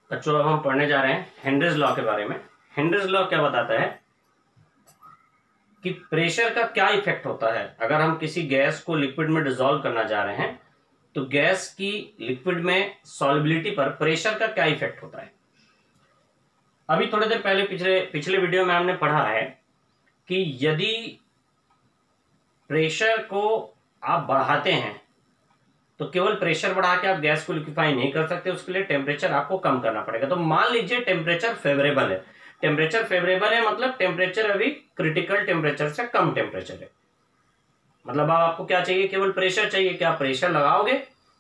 बच्चों अब हम पढ़ने जा रहे हैं हेनरीज लॉ के बारे में। हेनरीज लॉ क्या बताता है कि प्रेशर का क्या इफेक्ट होता है अगर हम किसी गैस को लिक्विड में डिसॉल्व करना जा रहे हैं, तो गैस की लिक्विड में सॉल्युबिलिटी पर प्रेशर का क्या इफेक्ट होता है। अभी थोड़ी देर पहले पिछले वीडियो में हमने पढ़ा है कि यदि प्रेशर को आप बढ़ाते हैं तो केवल प्रेशर बढ़ा के आप गैस को लिक्विफाई नहीं कर सकते, उसके लिए टेम्परेचर आपको कम करना पड़ेगा। तो मान लीजिए टेम्परेचर फेवरेबल है, टेम्परेचर फेवरेबल है मतलब टेम्परेचर अभी क्रिटिकल टेम्परेचर से कम टेम्परेचर है, मतलब आपको क्या चाहिए, केवल प्रेशर चाहिए कि आप प्रेशर लगाओगे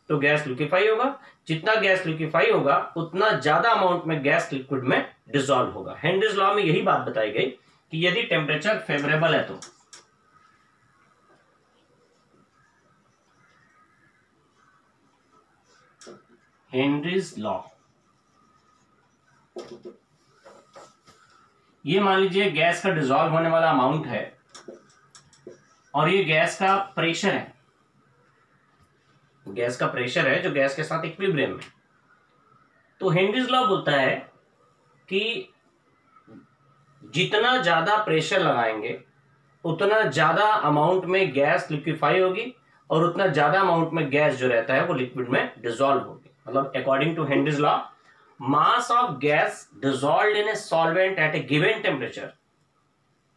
तो गैस लिक्विफाई होगा। जितना गैस लिक्विफाई होगा उतना ज्यादा अमाउंट में गैस लिक्विड में डिसॉल्व होगा। हेनरीज लॉ में यही बात बताई गई कि यदि टेम्परेचर फेवरेबल है तो हेनरीज लॉ, ये मान लीजिए गैस का डिसॉल्व होने वाला अमाउंट है और ये गैस का प्रेशर है, गैस का प्रेशर है जो गैस के साथ इक्विलिब्रियम में। तो हेनरीज लॉ बोलता है कि जितना ज्यादा प्रेशर लगाएंगे उतना ज्यादा अमाउंट में गैस लिक्विफाई होगी और उतना ज्यादा अमाउंट में गैस जो रहता है वो लिक्विड में डिसॉल्व होगी। मतलब according to Henry's law, mass of gas dissolved in a solvent at a given temperature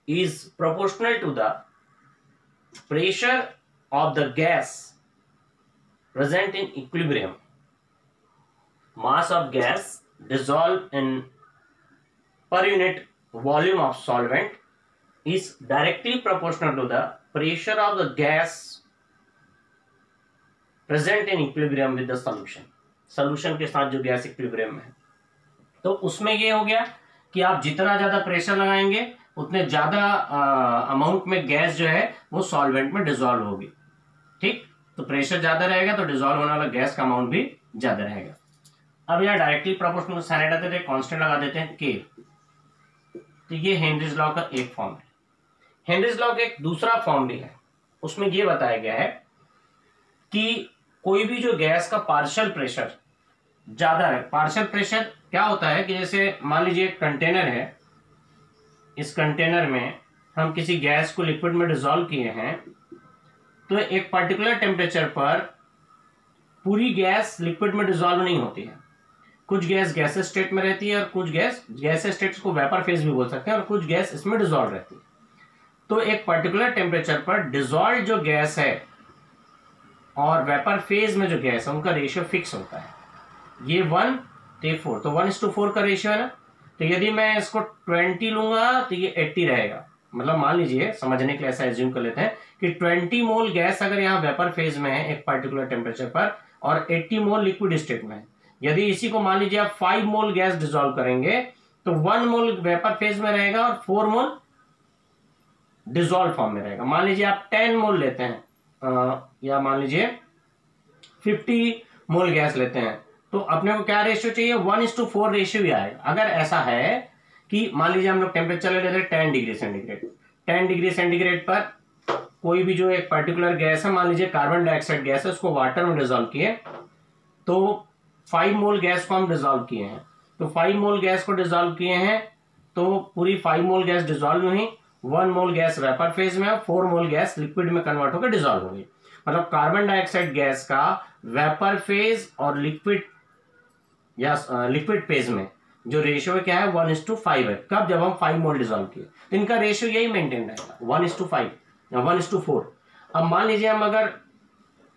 is proportional to the pressure of the gas present in equilibrium. Mass of gas dissolved in per unit volume of solvent is directly proportional to the pressure of the gas present in equilibrium with the solution. Solution के साथ जो gas equilibrium में है, तो उसमें ये हो गया कि आप जितना ज्यादा प्रेशर लगाएंगे उतने ज्यादा अमाउंट में गैस जो है वो सॉल्वेंट में डिसॉल्व होगी। ठीक, तो प्रेशर ज्यादा रहेगा तो डिसॉल्व होने वाला गैस का अमाउंट भी ज्यादा रहेगा। अब यहाँ डायरेक्टली प्रोपोर्शनल साइन हटा देते हैं, कांस्टेंट लगा देते हैं के। तो ये हेनरीज लॉ का एक फॉर्म है। हेनरीज लॉ का एक दूसरा फॉर्म भी है, उसमें ये बताया गया है कि कोई भी जो गैस का पार्शियल प्रेशर ज्यादा है, पार्शियल प्रेशर क्या होता है कि जैसे मान लीजिए एक कंटेनर है, इस कंटेनर में हम किसी गैस को लिक्विड में डिसॉल्व किए हैं, तो एक पर्टिकुलर टेम्परेचर पर पूरी गैस लिक्विड में डिसॉल्व नहीं होती है। कुछ गैस गैसेस स्टेट में रहती है और कुछ गैसेस स्टेट्स को वेपर फेज भी बोल सकते हैं, और कुछ गैस इसमें डिसॉल्व रहती है। तो एक पर्टिकुलर टेम्परेचर पर डिसॉल्व जो गैस है और वेपर फेज में जो गैस है उनका रेशियो फिक्स होता है। ये 1:4, तो 1:4 का रेशियो है ना। तो यदि मैं इसको 20 लूंगा तो ये 80 रहेगा। मतलब मान लीजिए, समझने के लिए ऐसा एज्यूम कर लेते हैं कि 20 मोल गैस अगर यहाँ वेपर फेज में है एक पर्टिकुलर टेम्परेचर पर और 80 मोल लिक्विड स्टेट में है, यदि इसी को मान लीजिए आप 5 मोल गैस डिसॉल्व करेंगे तो 1 मोल वेपर फेज में रहेगा और 4 मोल डिसॉल्व फॉर्म में रहेगा। मान लीजिए आप 10 मोल लेते हैं या मान लीजिए 50 मोल गैस लेते हैं, तो अपने को क्या रेशियो चाहिए, 1:4 रेशियो भी आएगा। अगर ऐसा है कि मान लीजिए हम लोग टेम्परेचर ले लेते हैं 10 डिग्री सेंटीग्रेड, 10 डिग्री सेंटीग्रेड पर कोई भी जो एक पर्टिकुलर गैस है, मान लीजिए कार्बन डाइऑक्साइड गैस है, उसको वाटर में डिसॉल्व किए, तो 5 मोल गैस को हम डिसॉल्व किए हैं। तो 5 मोल गैस को डिसॉल्व किए हैं तो पूरी 5 मोल गैस डिसॉल्व हुई, 1 मोल गैस वेपर फेज में, 4 मोल गैस लिक्विड में कन्वर्ट होकर डिसॉल्व हो गई। मतलब कार्बन डाइऑक्साइड गैस का वेपर फेज और लिक्विड या लिक्विड फेज में जो रेशियो क्या है 1:5 है। कब, जब हम 5 मोल डिसॉल्व किए, तो इनका रेशियो यही मेंटेन रहेगा 1:5 या 1:4। अब मान लीजिए हम अगर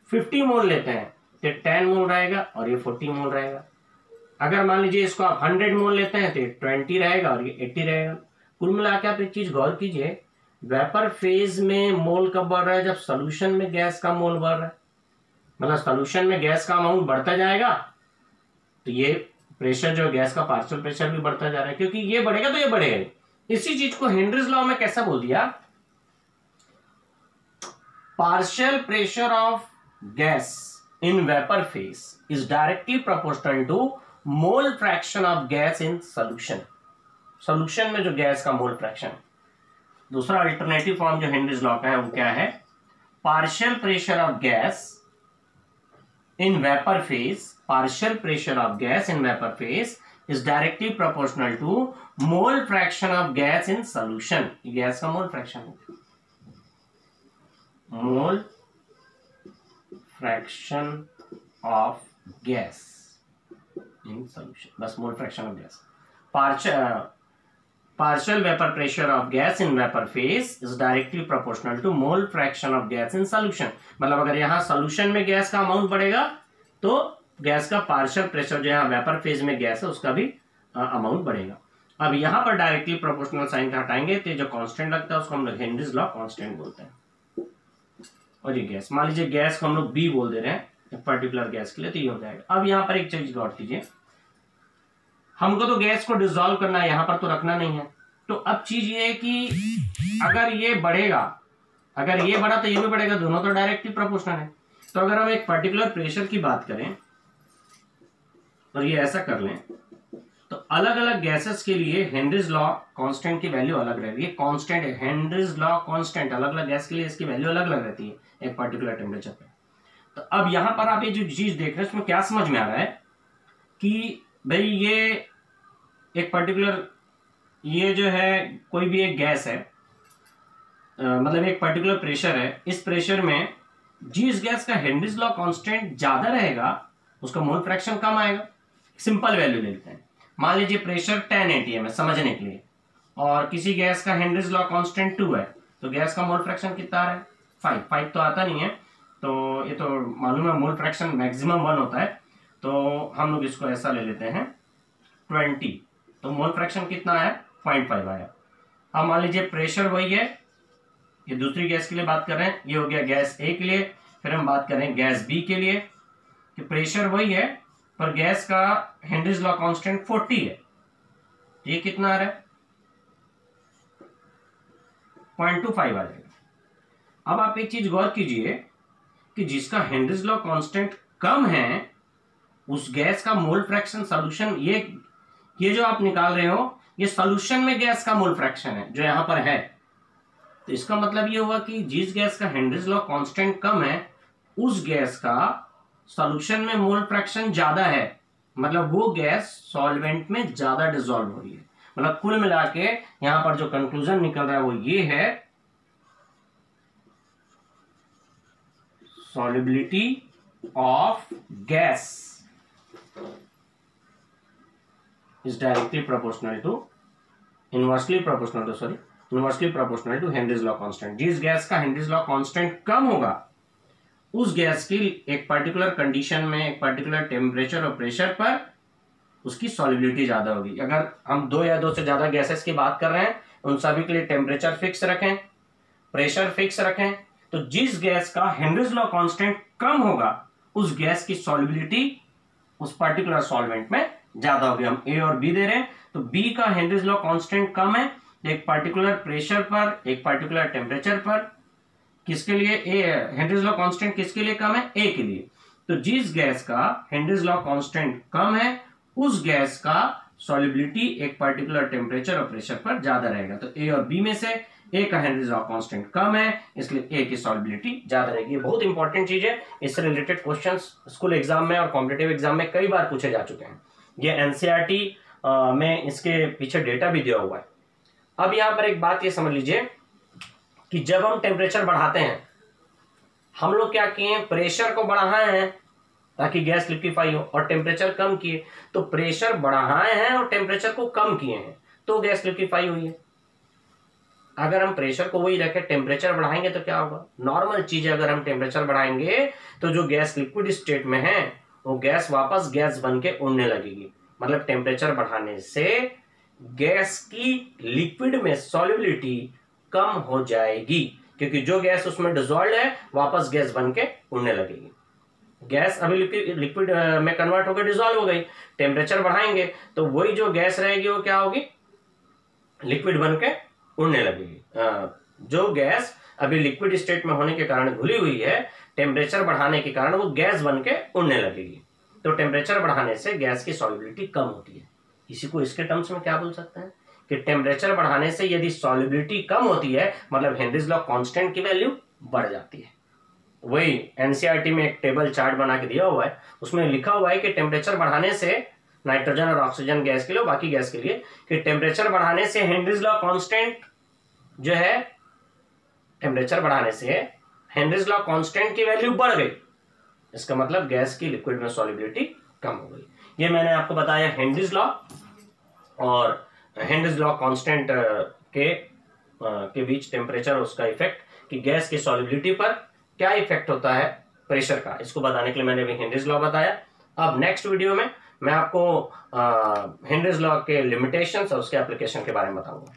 50 मोल लेते हैं तो 10 मोल रहेगा और ये 40 मोल रहेगा। अगर मान लीजिए इसको आप 100 मोल लेते हैं तो ये 20 रहेगा और ये 80 रहेगा। कुल मिला के आप एक चीज गौर कीजिए, वेपर फेज में मोल कब बढ़ रहा है, जब सोल्यूशन में गैस का मोल बढ़ रहा है। मतलब सोल्यूशन में गैस का अमाउंट बढ़ता जाएगा तो ये प्रेशर जो गैस का पार्शियल प्रेशर भी बढ़ता जा रहा है, क्योंकि ये बढ़ेगा तो ये बढ़ेगा। इसी चीज को हेनरीज लॉ में कैसा बोल दिया, partial pressure of gas in vapour phase is directly proportional to mole fraction of gas in solution. Solution में जो गैस का मोल फ्रैक्शन। दूसरा अल्टरनेटिव फॉर्म जो हेनरीज लॉ का है वो क्या है, partial pressure of gas in vapor phase, partial pressure of gas in vapor phase is directly proportional to mole fraction of gas in solution. Gas का mole fraction है, mole fraction of gas in solution, बस mole fraction of gas. partial vapor pressure of gas in vapor phase is directly proportional to mole fraction of gas in solution। मतलब अगर यहाँ solution में gas का amount बढ़ेगा तो gas का partial pressure जो यहाँ वेपर फेज में गैस है उसका भी अमाउंट बढ़ेगा। अब यहाँ पर डायरेक्टली प्रोपोर्शनल साइन का हटाएंगे तो जो कांस्टेंट लगता है उसको हम लोग हेनरीज लॉ कांस्टेंट बोलते हैं। और ये गैस, मान लीजिए गैस को हम लोग बी बोल दे रहे हैं एक पर्टिकुलर गैस के लिए, तो ये हो जाएगा। अब यहाँ पर एक चीज गौर कीजिए, हमको तो गैस को डिसॉल्व करना है, यहाँ पर तो रखना नहीं है। तो अब चीज ये है कि अगर ये बढ़ेगा, अगर ये बढ़ा तो ये भी बढ़ेगा, दोनों तो डायरेक्टली प्रोपोर्शनल है। तो अगर हम एक पर्टिकुलर प्रेशर की बात करें और ये ऐसा कर लें तो अलग अलग गैसेस के लिए हेनरीज लॉ कांस्टेंट की वैल्यू अलग रहेगी। ये कांस्टेंट है, हेनरीज लॉ कांस्टेंट, अलग अलग गैस के लिए इसकी वैल्यू अलग अलग रहती है एक पर्टिकुलर टेम्परेचर पे। तो अब यहां पर आप ये जो चीज देख रहे हैं उसमें क्या समझ में आ रहा है कि भाई ये एक पर्टिकुलर, ये जो है कोई भी एक गैस है, मतलब एक पर्टिकुलर प्रेशर है, इस प्रेशर में जिस गैस का हेनरीज लॉ कांस्टेंट ज्यादा रहेगा उसका मोल फ्रैक्शन कम आएगा। सिंपल वैल्यू लेते हैं, मान लीजिए प्रेशर 10 atm है समझने के लिए, और किसी गैस का हेनरीज लॉ कांस्टेंट 2 है, तो गैस का मोल फ्रैक्शन कितना आ रहा है 5 तो आता नहीं है, तो ये तो मालूम है मोल फ्रैक्शन मैक्सिमम 1 होता है, तो हम लोग इसको ऐसा ले लेते हैं 20, तो मोल फ्रैक्शन कितना आया 0.5 आया। अब मान लीजिए प्रेशर वही है, ये दूसरी गैस के लिए बात कर रहे हैं, ये हो गया गैस ए के लिए, फिर हम बात करें गैस बी के लिए कि प्रेशर वही है पर गैस का हेनरीज लॉ कांस्टेंट 40 है, ये कितना आ रहा है 0.25 आ जाएगा। अब आप एक चीज गौर कीजिए कि जिसका हेनरीज लॉ कांस्टेंट कम है उस गैस का मोल फ्रैक्शन सॉल्यूशन, ये जो आप निकाल रहे हो ये सॉल्यूशन में गैस का मोल फ्रैक्शन है जो यहां पर है। तो इसका मतलब ये हुआ कि जिस गैस का हेनरीज लॉ कांस्टेंट कम है उस गैस का सॉल्यूशन में मोल फ्रैक्शन ज्यादा है, मतलब वो गैस सॉल्वेंट में ज्यादा डिसॉल्व हो रही है। मतलब कुल मिला के यहां पर जो कंक्लूजन निकल रहा है वो ये है, solubility of gas is directly proportional to inversely proportional to Henry's law constant. जिस गैस का हेनरीज लॉ कांस्टेंट कम होगा उस गैस की एक पर्टिकुलर कंडीशन में, एक पर्टिकुलर टेम्परेचर और प्रेशर पर उसकी सॉल्युबिलिटी ज्यादा होगी। अगर हम 2 या 2 से ज्यादा गैसेस की बात कर रहे हैं उन सभी के लिए टेम्परेचर फिक्स रखें, प्रेशर फिक्स रखें, तो जिस गैस का हेनरीज लॉ कांस्टेंट कम होगा उस गैस की सॉल्युबिलिटी उस पर्टिकुलर सॉल्वेंट में ज्यादा होगी। हम ए और बी दे रहे हैं तो बी का हेनरीज लॉ कांस्टेंट कम है एक पर्टिकुलर प्रेशर पर, एक पर्टिकुलर टेम्परेचर पर, किसके लिए ए हेनरीज लॉ कांस्टेंट किसके लिए कम है ए के लिए। तो जिस गैस का हेनरीज लॉ कांस्टेंट कम है उस गैस का सॉल्युबिलिटी एक पर्टिकुलर टेम्परेचर और प्रेशर पर ज्यादा रहेगा। तो ए और बी में से ए का हेनरीज लॉ कांस्टेंट कम है इसलिए ए की सॉल्युबिलिटी ज्यादा रहेगी। ये बहुत इंपॉर्टेंट चीज है, इससे रिलेटेड क्वेश्चंस स्कूल एग्जाम में और कॉम्पिटिटिव एग्जाम में कई बार पूछे जा चुके हैं। ये एनसीईआरटी में इसके पीछे डेटा भी दिया हुआ है। अब यहां पर एक बात ये समझ लीजिए कि जब हम टेम्परेचर बढ़ाते हैं, हम लोग क्या किए, प्रेशर को बढ़ाए हैं ताकि गैस लिक्विफाई हो, और टेम्परेचर कम किए, तो प्रेशर बढ़ाए हैं और टेम्परेचर को कम किए हैं तो गैस लिक्विफाई हुई है। अगर हम प्रेशर को वही रखें टेम्परेचर बढ़ाएंगे तो क्या होगा, नॉर्मल चीज है, अगर हम टेम्परेचर बढ़ाएंगे तो जो गैस लिक्विड स्टेट में है वो गैस वापस गैस बन के उड़ने लगेगी। मतलब टेम्परेचर बढ़ाने से गैस की लिक्विड में सॉल्युबिलिटी कम हो जाएगी क्योंकि जो गैस उसमें डिसॉल्व है वापस गैस बन के उड़ने लगेगी। गैस अभी लिक्विड में कन्वर्ट होकर डिसॉल्व हो गई, टेम्परेचर बढ़ाएंगे तो वही जो गैस रहेगी वो क्या होगी, लिक्विड बन के उड़ने लगेगी। जो गैस अभी लिक्विड स्टेट में होने के कारण घुली हुई है, टेम्परेचर बढ़ाने के कारण वो गैस बन के उड़ने लगेगी। तो टेम्परेचर बढ़ाने से गैस की सॉल्युबिलिटी कम होती है। इसी को इसके टर्म्स में क्या बोल सकते हैं कि टेम्परेचर बढ़ाने से यदि सॉल्युबिलिटी कम होती है मतलब हेनरीज लॉ कांस्टेंट की वैल्यू बढ़ जाती है। वही एनसीईआरटी में एक टेबल चार्ट बना के दिया हुआ है, उसमें लिखा हुआ है कि टेम्परेचर बढ़ाने से नाइट्रोजन और ऑक्सीजन गैस के लिए, बाकी गैस के लिए, कि टेम्परेचर बढ़ाने से हेनरीज लॉ कांस्टेंट जो है, टेम्परेचर बढ़ाने से हेनरीज लॉ कांस्टेंट की वैल्यू बढ़ गई, इसका मतलब गैस की लिक्विड में सॉल्युबिलिटी कम हो गई। ये मैंने आपको बताया हेनरीज लॉ और हेनरीज लॉ कांस्टेंट के बीच टेम्परेचर, उसका इफेक्ट, कि गैस की सॉल्युबिलिटी पर क्या इफेक्ट होता है प्रेशर का, इसको बताने के लिए मैंने भी हेनरीज लॉ बताया। अब नेक्स्ट वीडियो में मैं आपको हेनरीज लॉ के लिमिटेशंस और उसके एप्लीकेशन के बारे में बताऊंगा।